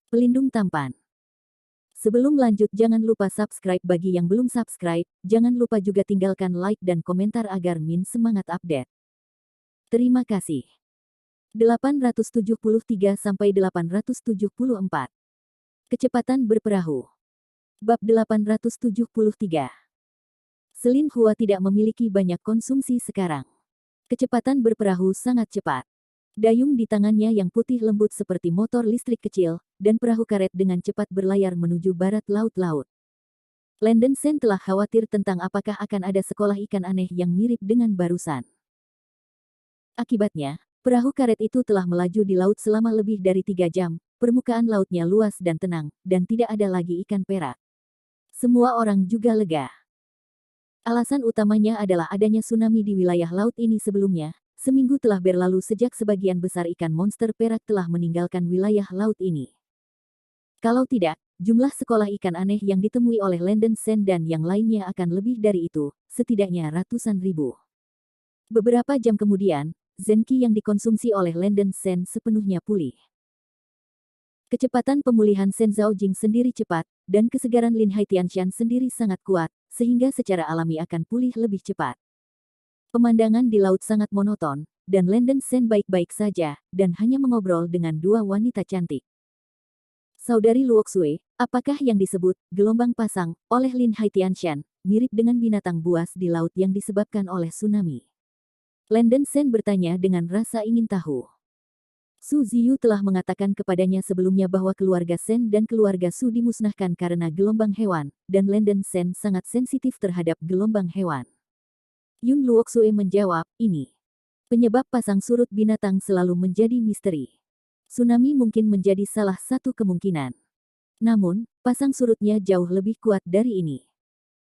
Pelindung tampan. Sebelum lanjut jangan lupa subscribe bagi yang belum subscribe, jangan lupa juga tinggalkan like dan komentar agar Min semangat update. Terima kasih. 873-874. Kecepatan berperahu. Bab 873. Selin Hua tidak memiliki banyak konsumsi sekarang. Kecepatan berperahu sangat cepat. Dayung di tangannya yang putih lembut seperti motor listrik kecil, dan perahu karet dengan cepat berlayar menuju barat laut-laut. Landen Sen telah khawatir tentang apakah akan ada sekolah ikan aneh yang mirip dengan barusan. Akibatnya, perahu karet itu telah melaju di laut selama lebih dari 3 jam, permukaan lautnya luas dan tenang, dan tidak ada lagi ikan perak. Semua orang juga lega. Alasan utamanya adalah adanya tsunami di wilayah laut ini sebelumnya. Seminggu telah berlalu sejak sebagian besar ikan monster perak telah meninggalkan wilayah laut ini. Kalau tidak, jumlah sekolah ikan aneh yang ditemui oleh Landen Sen dan yang lainnya akan lebih dari itu, setidaknya ratusan ribu. Beberapa jam kemudian, Zenki yang dikonsumsi oleh Landen Sen sepenuhnya pulih. Kecepatan pemulihan Sen Zhaojing sendiri cepat, dan kesegaran Lin Haitianshan sendiri sangat kuat, sehingga secara alami akan pulih lebih cepat. Pemandangan di laut sangat monoton, dan Landen Sen baik-baik saja, dan hanya mengobrol dengan dua wanita cantik. Saudari Luoxue, apakah yang disebut gelombang pasang oleh Lin Haitianshan mirip dengan binatang buas di laut yang disebabkan oleh tsunami? Landen Sen bertanya dengan rasa ingin tahu. Su Ziyu telah mengatakan kepadanya sebelumnya bahwa keluarga Sen dan keluarga Su dimusnahkan karena gelombang hewan, dan Landen Sen sangat sensitif terhadap gelombang hewan. Yun Luoxue menjawab, ini. Penyebab pasang surut binatang selalu menjadi misteri. Tsunami mungkin menjadi salah satu kemungkinan. Namun, pasang surutnya jauh lebih kuat dari ini.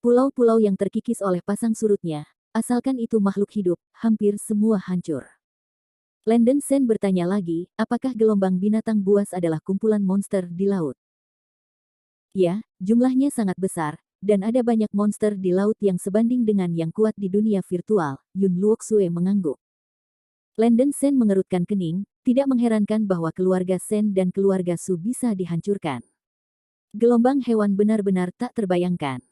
Pulau-pulau yang terkikis oleh pasang surutnya, asalkan itu makhluk hidup, hampir semua hancur. Landen Sen bertanya lagi, apakah gelombang binatang buas adalah kumpulan monster di laut? Ya, jumlahnya sangat besar, dan ada banyak monster di laut yang sebanding dengan yang kuat di dunia virtual, Yun Luoxue mengangguk. Landen Sen mengerutkan kening, tidak mengherankan bahwa keluarga Sen dan keluarga Su bisa dihancurkan. Gelombang hewan benar-benar tak terbayangkan.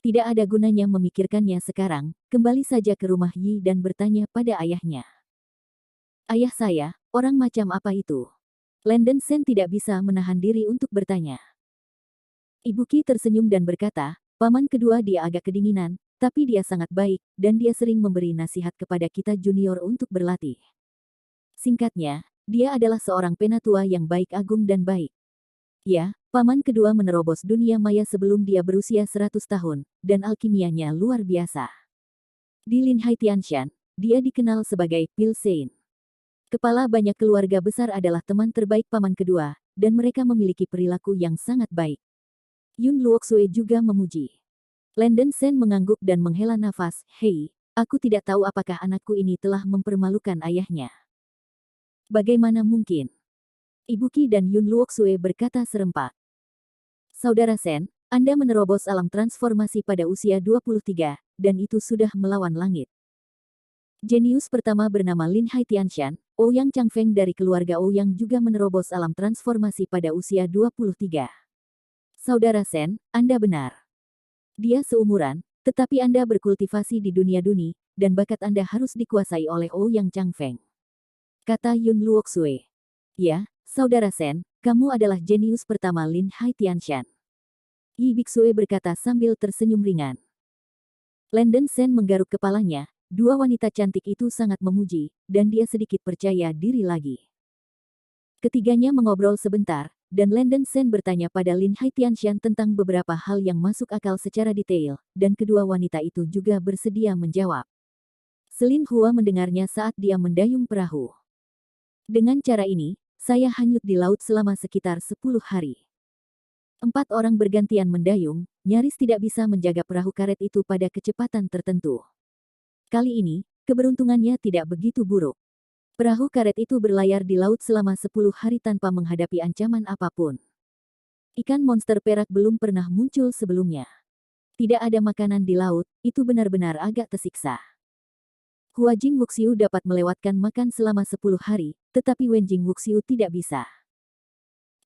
Tidak ada gunanya memikirkannya sekarang, kembali saja ke rumah Yi dan bertanya pada ayahnya. Ayah saya, orang macam apa itu? Landen Sen tidak bisa menahan diri untuk bertanya. Ibu Qi tersenyum dan berkata, paman kedua dia agak kedinginan, tapi dia sangat baik, dan dia sering memberi nasihat kepada kita junior untuk berlatih. Singkatnya, dia adalah seorang penatua yang baik agung dan baik. Ya, paman kedua menerobos dunia maya sebelum dia berusia 100 tahun, dan alkimianya luar biasa. Di Lin Haitianshan, dia dikenal sebagai Pil Sein. Kepala banyak keluarga besar adalah teman terbaik paman kedua, dan mereka memiliki perilaku yang sangat baik. Yun Luoxue juga memuji. Landen Sen mengangguk dan menghela nafas, hei, aku tidak tahu apakah anakku ini telah mempermalukan ayahnya. Bagaimana mungkin? Ibu Qi dan Yun Luoxue berkata serempak. Saudara Sen, Anda menerobos alam transformasi pada usia 23, dan itu sudah melawan langit. Jenius pertama bernama Lin Haitianshan, Ouyang Changfeng dari keluarga Ouyang juga menerobos alam transformasi pada usia 23. Saudara Sen, Anda benar. Dia seumuran, tetapi Anda berkultivasi di dunia duni, dan bakat Anda harus dikuasai oleh Ouyang Changfeng. Kata Yun Luoxue. Ya, Saudara Sen, kamu adalah jenius pertama Lin Haitianshan. Yi Bixue berkata sambil tersenyum ringan. Landen Sen menggaruk kepalanya, dua wanita cantik itu sangat memuji, dan dia sedikit percaya diri lagi. Ketiganya mengobrol sebentar, dan Landen Sen bertanya pada Lin Haitianshan tentang beberapa hal yang masuk akal secara detail, dan kedua wanita itu juga bersedia menjawab. Selin Hua mendengarnya saat dia mendayung perahu. Dengan cara ini, saya hanyut di laut selama sekitar 10 hari. 4 orang bergantian mendayung, nyaris tidak bisa menjaga perahu karet itu pada kecepatan tertentu. Kali ini, keberuntungannya tidak begitu buruk. Perahu karet itu berlayar di laut selama 10 hari tanpa menghadapi ancaman apapun. Ikan monster perak belum pernah muncul sebelumnya. Tidak ada makanan di laut, itu benar-benar agak tersiksa. Huajing Wuxiu dapat melewatkan makan selama 10 hari, tetapi Wenjing Wuxiu tidak bisa.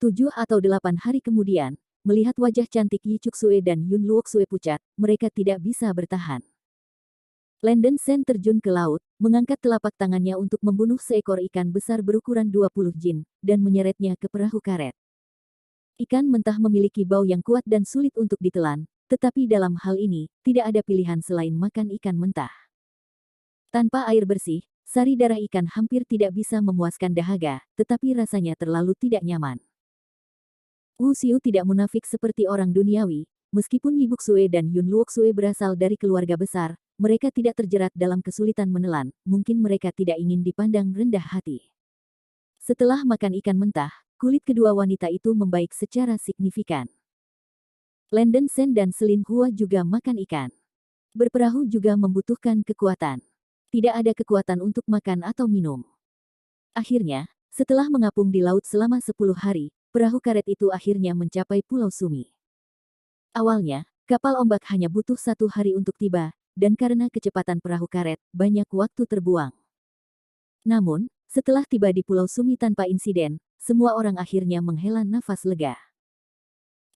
7 atau 8 hari kemudian, melihat wajah cantik Yi Cuksue dan Yun Luoksue pucat, mereka tidak bisa bertahan. Landen Sen terjun ke laut, mengangkat telapak tangannya untuk membunuh seekor ikan besar berukuran 20 jin, dan menyeretnya ke perahu karet. Ikan mentah memiliki bau yang kuat dan sulit untuk ditelan, tetapi dalam hal ini, tidak ada pilihan selain makan ikan mentah. Tanpa air bersih, sari darah ikan hampir tidak bisa memuaskan dahaga, tetapi rasanya terlalu tidak nyaman. Wu Xiu tidak munafik seperti orang duniawi, meskipun Yi Buksue dan Yun Luoksue berasal dari keluarga besar, mereka tidak terjerat dalam kesulitan menelan, mungkin mereka tidak ingin dipandang rendah hati. Setelah makan ikan mentah, kulit kedua wanita itu membaik secara signifikan. Landen Sen dan Selin Hua juga makan ikan. Berperahu juga membutuhkan kekuatan. Tidak ada kekuatan untuk makan atau minum. Akhirnya, setelah mengapung di laut selama 10 hari, perahu karet itu akhirnya mencapai Pulau Sumi. Awalnya, kapal ombak hanya butuh 1 hari untuk tiba, dan karena kecepatan perahu karet, banyak waktu terbuang. Namun, setelah tiba di Pulau Sumi tanpa insiden, semua orang akhirnya menghela nafas lega.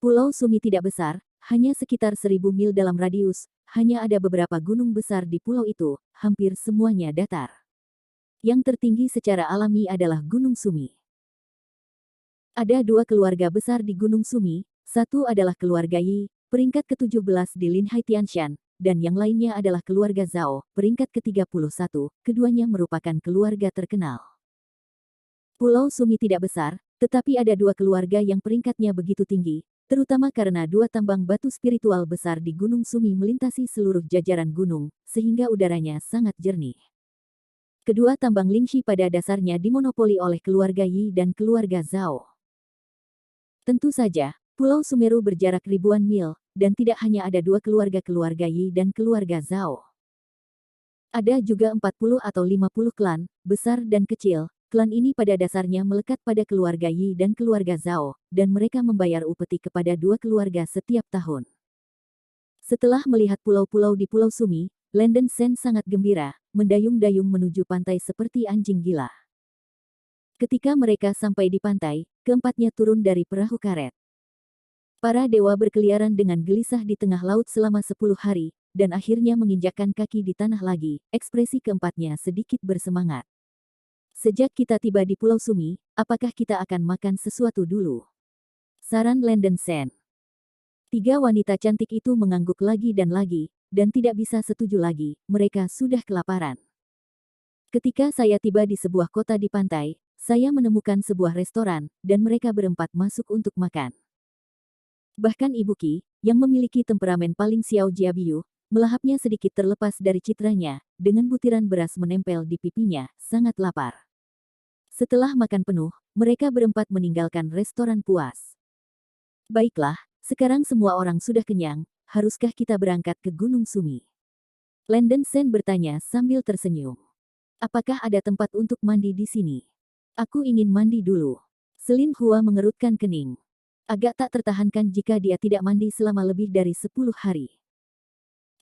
Pulau Sumi tidak besar, hanya sekitar 1000 mil dalam radius, hanya ada beberapa gunung besar di pulau itu, hampir semuanya datar. Yang tertinggi secara alami adalah Gunung Sumi. Ada 2 keluarga besar di Gunung Sumi, satu adalah keluarga Yi, peringkat ke-17 di Linhai Tianshan, dan yang lainnya adalah keluarga Zhao, peringkat ke-31, keduanya merupakan keluarga terkenal. Pulau Sumi tidak besar, tetapi ada 2 keluarga yang peringkatnya begitu tinggi, terutama karena 2 tambang batu spiritual besar di Gunung Sumi melintasi seluruh jajaran gunung, sehingga udaranya sangat jernih. Kedua tambang Lingxi pada dasarnya dimonopoli oleh keluarga Yi dan keluarga Zhao. Tentu saja, Pulau Sumeru berjarak ribuan mil, dan tidak hanya ada 2 keluarga Yi dan keluarga Zhao. Ada juga 40 atau 50 klan, besar dan kecil. Klan ini pada dasarnya melekat pada keluarga Yi dan keluarga Zhao, dan mereka membayar upeti kepada 2 keluarga setiap tahun. Setelah melihat pulau-pulau di Pulau Sumi, Landen Sen sangat gembira, mendayung-dayung menuju pantai seperti anjing gila. Ketika mereka sampai di pantai, keempatnya turun dari perahu karet. Para dewa berkeliaran dengan gelisah di tengah laut selama 10 hari, dan akhirnya menginjakkan kaki di tanah lagi, ekspresi keempatnya sedikit bersemangat. Sejak kita tiba di Pulau Sumi, apakah kita akan makan sesuatu dulu? Saran Landen Sen. 3 wanita cantik itu mengangguk lagi, dan tidak bisa setuju lagi, mereka sudah kelaparan. Ketika saya tiba di sebuah kota di pantai, saya menemukan sebuah restoran, dan mereka berempat masuk untuk makan. Bahkan Ibu Qi, yang memiliki temperamen paling Xiao Jiabiu, melahapnya sedikit terlepas dari citranya, dengan butiran beras menempel di pipinya, sangat lapar. Setelah makan penuh, mereka berempat meninggalkan restoran puas. Baiklah, sekarang semua orang sudah kenyang, haruskah kita berangkat ke Gunung Sumi? Landen Sen bertanya sambil tersenyum. Apakah ada tempat untuk mandi di sini? Aku ingin mandi dulu. Selin Hua mengerutkan kening. Agak tak tertahankan jika dia tidak mandi selama lebih dari 10 hari.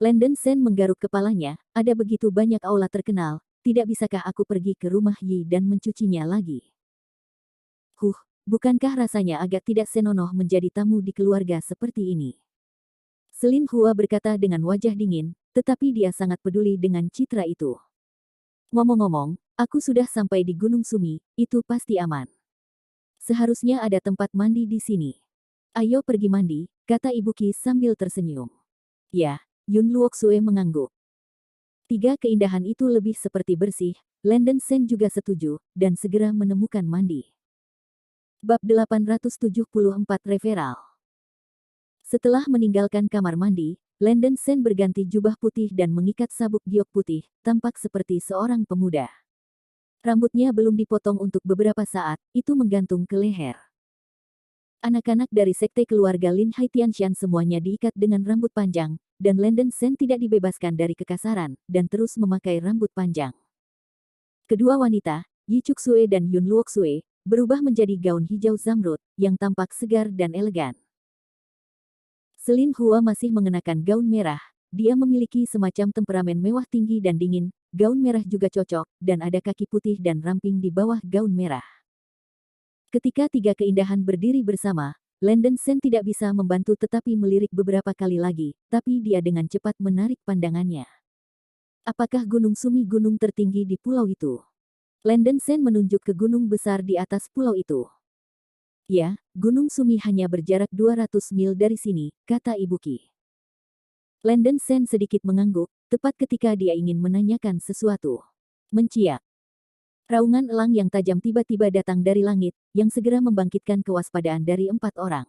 Landen Sen menggaruk kepalanya, ada begitu banyak aula terkenal, tidak bisakah aku pergi ke rumah Yi dan mencucinya lagi? Bukankah rasanya agak tidak senonoh menjadi tamu di keluarga seperti ini? Selin Hua berkata dengan wajah dingin, tetapi dia sangat peduli dengan citra itu. Ngomong-ngomong, aku sudah sampai di Gunung Sumi, itu pasti aman. Seharusnya ada tempat mandi di sini. Ayo pergi mandi, kata Ibu Qi sambil tersenyum. Ya, Yun Luoksue mengangguk. 3 keindahan itu lebih seperti bersih, Landen Sen juga setuju, dan segera menemukan mandi. Bab 874 Referal. Setelah meninggalkan kamar mandi, Landen Sen berganti jubah putih dan mengikat sabuk giok putih, tampak seperti seorang pemuda. Rambutnya belum dipotong untuk beberapa saat, itu menggantung ke leher. Anak-anak dari sekte keluarga Lin Hai Tianshan semuanya diikat dengan rambut panjang, dan Landen Sen tidak dibebaskan dari kekasaran, dan terus memakai rambut panjang. Kedua wanita, Yi Cuksue dan Yun Luoksue, berubah menjadi gaun hijau zamrud, yang tampak segar dan elegan. Selin Hua masih mengenakan gaun merah, dia memiliki semacam temperamen mewah tinggi dan dingin, gaun merah juga cocok, dan ada kaki putih dan ramping di bawah gaun merah. Ketika tiga keindahan berdiri bersama, Landon Sen tidak bisa membantu tetapi melirik beberapa kali lagi, tapi dia dengan cepat menarik pandangannya. Apakah Gunung Sumi gunung tertinggi di pulau itu? Landon Sen menunjuk ke gunung besar di atas pulau itu. Ya, Gunung Sumi hanya berjarak 200 mil dari sini, kata Ibuki. Landon Sen sedikit mengangguk, tepat ketika dia ingin menanyakan sesuatu. Menciak. Raungan elang yang tajam tiba-tiba datang dari langit, yang segera membangkitkan kewaspadaan dari 4 orang.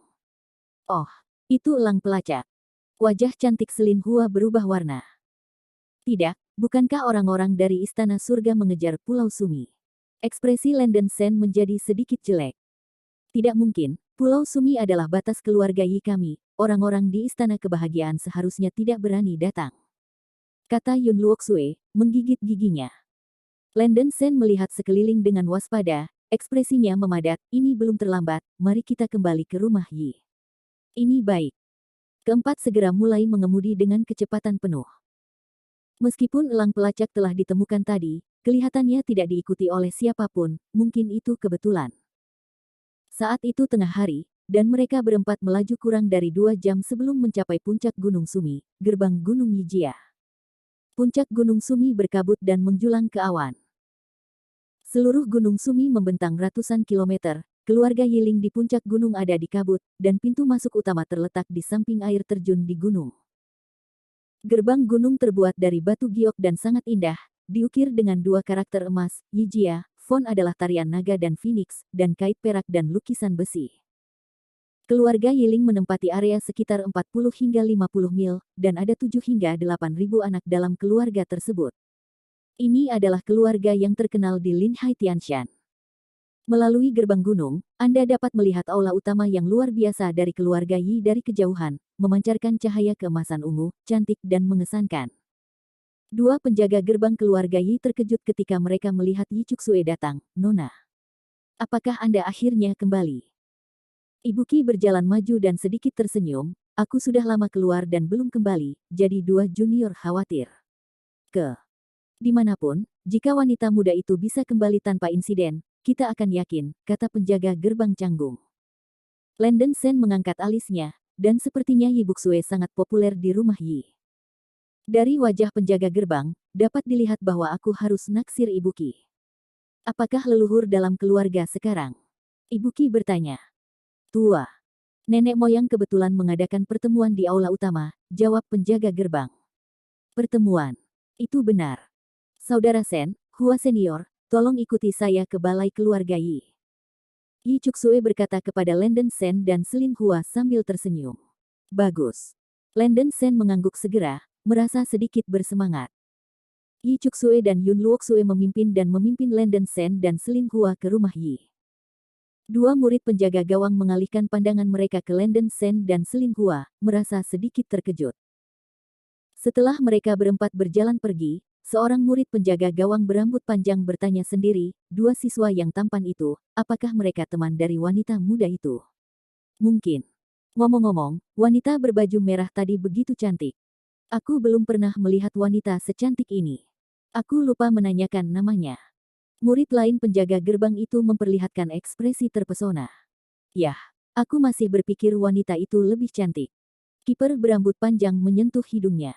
Oh, itu elang pelacak. Wajah cantik Selin Hua berubah warna. Tidak, bukankah orang-orang dari Istana Surga mengejar Pulau Sumi? Ekspresi Landon Sen menjadi sedikit jelek. Tidak mungkin, Pulau Sumi adalah batas keluarga Yi kami, orang-orang di Istana Kebahagiaan seharusnya tidak berani datang. Kata Yun Luoxue, menggigit giginya. Landon Sen melihat sekeliling dengan waspada, ekspresinya memadat, ini belum terlambat, mari kita kembali ke rumah Yi. Ini baik. Keempat segera mulai mengemudi dengan kecepatan penuh. Meskipun elang pelacak telah ditemukan tadi, kelihatannya tidak diikuti oleh siapapun, mungkin itu kebetulan. Saat itu tengah hari, dan mereka berempat melaju kurang dari 2 jam sebelum mencapai puncak Gunung Sumi, gerbang Gunung Yijia. Puncak Gunung Sumi berkabut dan menjulang ke awan. Seluruh Gunung Sumi membentang ratusan kilometer, keluarga Yiling di puncak gunung ada di kabut, dan pintu masuk utama terletak di samping air terjun di gunung. Gerbang gunung terbuat dari batu giok dan sangat indah, diukir dengan 2 karakter emas, Yijia, font adalah tarian naga dan phoenix, dan kait perak dan lukisan besi. Keluarga Yiling menempati area sekitar 40 hingga 50 mil, dan ada 7 hingga 8.000 anak dalam keluarga tersebut. Ini adalah keluarga yang terkenal di Linhai Tianshan. Melalui gerbang gunung, Anda dapat melihat aula utama yang luar biasa dari keluarga Yi dari kejauhan, memancarkan cahaya keemasan ungu, cantik dan mengesankan. 2 penjaga gerbang keluarga Yi terkejut ketika mereka melihat Yi Cuksue datang, Nona. Apakah Anda akhirnya kembali? Ibuki berjalan maju dan sedikit tersenyum, aku sudah lama keluar dan belum kembali, jadi 2 junior khawatir. Dimanapun, jika wanita muda itu bisa kembali tanpa insiden, kita akan yakin, kata penjaga gerbang canggung. Landon Sen mengangkat alisnya, dan sepertinya Yi Buxue sangat populer di rumah Yi. Dari wajah penjaga gerbang, dapat dilihat bahwa aku harus naksir Ibuki. Apakah leluhur dalam keluarga sekarang? Ibuki bertanya. Tua. Nenek moyang kebetulan mengadakan pertemuan di aula utama, jawab penjaga gerbang. Pertemuan. Itu benar. Saudara Sen, Hua Senior, tolong ikuti saya ke balai keluarga Yi. Yi Cuksue berkata kepada Landon Sen dan Selin Hua sambil tersenyum. Bagus. Landon Sen mengangguk segera, merasa sedikit bersemangat. Yi Cuksue dan Yun Luoxue memimpin Landon Sen dan Selin Hua ke rumah Yi. 2 murid penjaga gawang mengalihkan pandangan mereka ke Landon Sen dan Selin Hua, merasa sedikit terkejut. Setelah mereka berempat berjalan pergi, seorang murid penjaga gawang berambut panjang bertanya sendiri, 2 siswa yang tampan itu, apakah mereka teman dari wanita muda itu? Mungkin. Ngomong-ngomong, wanita berbaju merah tadi begitu cantik. Aku belum pernah melihat wanita secantik ini. Aku lupa menanyakan namanya. Murid lain penjaga gerbang itu memperlihatkan ekspresi terpesona. Yah, aku masih berpikir wanita itu lebih cantik. Kiper berambut panjang menyentuh hidungnya.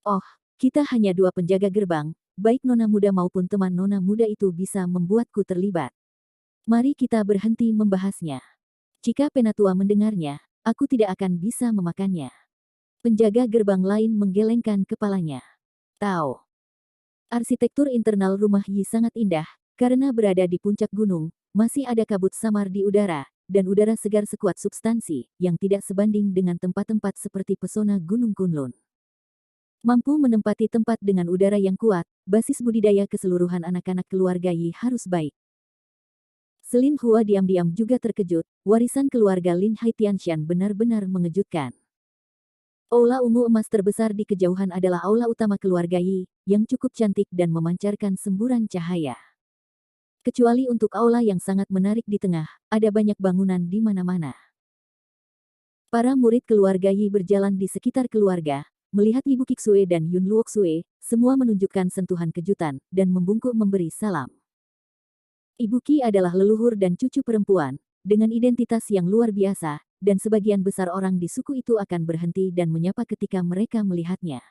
Oh, kita hanya 2 penjaga gerbang, baik nona muda maupun teman nona muda itu bisa membuatku terlibat. Mari kita berhenti membahasnya. Jika Penatua mendengarnya, aku tidak akan bisa memakannya. Penjaga gerbang lain menggelengkan kepalanya. Tahu. Arsitektur internal rumah Yi sangat indah, karena berada di puncak gunung, masih ada kabut samar di udara, dan udara segar sekuat substansi, yang tidak sebanding dengan tempat-tempat seperti pesona Gunung Kunlun. Mampu menempati tempat dengan udara yang kuat, basis budidaya keseluruhan anak-anak keluarga Yi harus baik. Selin Hua diam-diam juga terkejut, warisan keluarga Lin Hai Tianshan benar-benar mengejutkan. Aula ungu emas terbesar di kejauhan adalah aula utama keluarga Yi, yang cukup cantik dan memancarkan semburan cahaya. Kecuali untuk aula yang sangat menarik di tengah, ada banyak bangunan di mana-mana. Para murid keluarga Yi berjalan di sekitar keluarga, melihat Ibu Kiksue dan Yun Luoxue, semua menunjukkan sentuhan kejutan, dan membungkuk memberi salam. Ibu Qi adalah leluhur dan cucu perempuan, dengan identitas yang luar biasa, dan sebagian besar orang di suku itu akan berhenti dan menyapa ketika mereka melihatnya.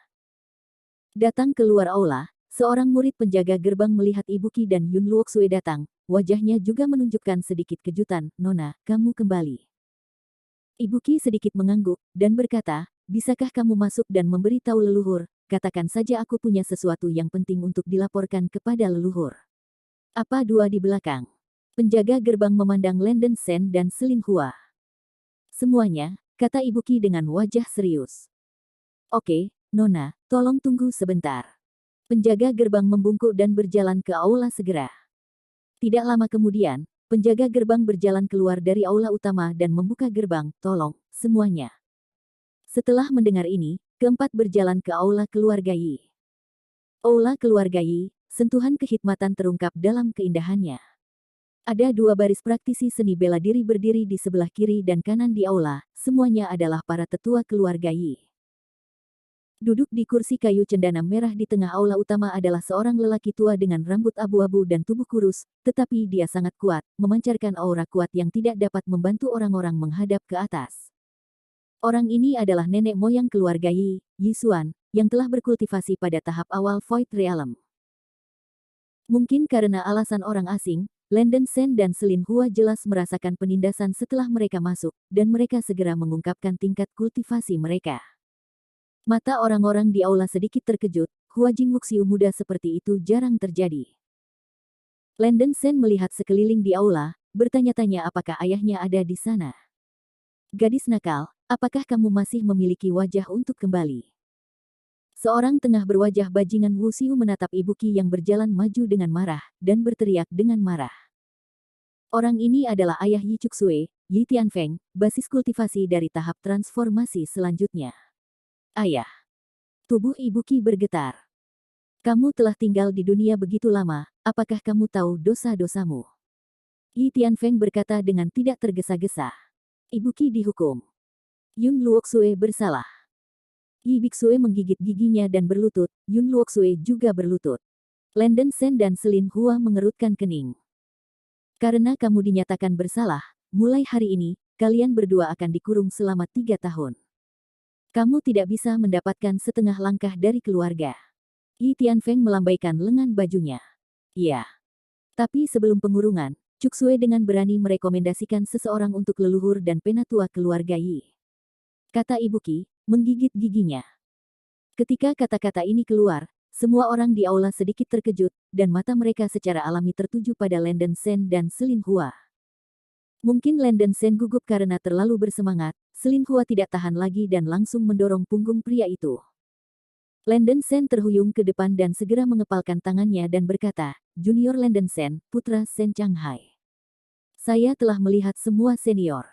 Datang keluar aula, seorang murid penjaga gerbang melihat Ibu Qi dan Yun Luoxue datang, wajahnya juga menunjukkan sedikit kejutan, "Nona, kamu kembali." Ibu Qi sedikit mengangguk, dan berkata, "Bisakah kamu masuk dan memberi tahu leluhur, katakan saja aku punya sesuatu yang penting untuk dilaporkan kepada leluhur." Apa dua di belakang? Penjaga gerbang memandang Lenden Sen dan Selin Hua. Semuanya, kata Ibu Qi dengan wajah serius. Oke, Nona, tolong tunggu sebentar. Penjaga gerbang membungkuk dan berjalan ke aula segera. Tidak lama kemudian, penjaga gerbang berjalan keluar dari aula utama dan membuka gerbang, tolong, semuanya. Setelah mendengar ini, keempat berjalan ke aula keluarga Yi. Aula keluarga Yi, sentuhan kehikmatan terungkap dalam keindahannya. Ada dua baris praktisi seni bela diri berdiri di sebelah kiri dan kanan di aula, semuanya adalah para tetua keluarga Yi. Duduk di kursi kayu cendana merah di tengah aula utama adalah seorang lelaki tua dengan rambut abu-abu dan tubuh kurus, tetapi dia sangat kuat, memancarkan aura kuat yang tidak dapat membantu orang-orang menghadap ke atas. Orang ini adalah nenek moyang keluarga Yi, Yi Xuan, yang telah berkultivasi pada tahap awal Void Realm. Mungkin karena alasan orang asing, Lenden Sen dan Selin Hua jelas merasakan penindasan setelah mereka masuk, dan mereka segera mengungkapkan tingkat kultivasi mereka. Mata orang-orang di aula sedikit terkejut, Hua Jingwuxiu muda seperti itu jarang terjadi. Lenden Sen melihat sekeliling di aula, bertanya-tanya apakah ayahnya ada di sana. "Gadis nakal, apakah kamu masih memiliki wajah untuk kembali?" Seorang tengah berwajah bajingan Wuxiu menatap Ibu Qi yang berjalan maju dengan marah, dan berteriak dengan marah. Orang ini adalah ayah Yi Cuxue, Yi Tianfeng, basis kultivasi dari tahap transformasi selanjutnya. "Ayah." Tubuh Ibu Qi bergetar. "Kamu telah tinggal di dunia begitu lama, apakah kamu tahu dosa-dosamu?" Yi Tianfeng berkata dengan tidak tergesa-gesa. "Ibu Qi dihukum. Yun Luoxue bersalah." Yi Bixue menggigit giginya dan berlutut, Yun Luoxue juga berlutut. Lenden Sen dan Selin Hua mengerutkan kening. "Karena kamu dinyatakan bersalah, mulai hari ini, kalian berdua akan dikurung selama 3 tahun. Kamu tidak bisa mendapatkan setengah langkah dari keluarga." Yi Tianfeng melambaikan lengan bajunya. "Iya. Tapi sebelum pengurungan, Cuxue dengan berani merekomendasikan seseorang untuk leluhur dan penatua keluarga Yi," kata Ibu Qi, menggigit giginya. Ketika kata-kata ini keluar, semua orang di aula sedikit terkejut, dan mata mereka secara alami tertuju pada Lenden Sen dan Selin Hua. Mungkin Lenden Sen gugup karena terlalu bersemangat, Selin Hua tidak tahan lagi dan langsung mendorong punggung pria itu. Lenden Sen terhuyung ke depan dan segera mengepalkan tangannya dan berkata, "Junior Lenden Sen, putra Sen Changhai. Saya telah melihat semua senior.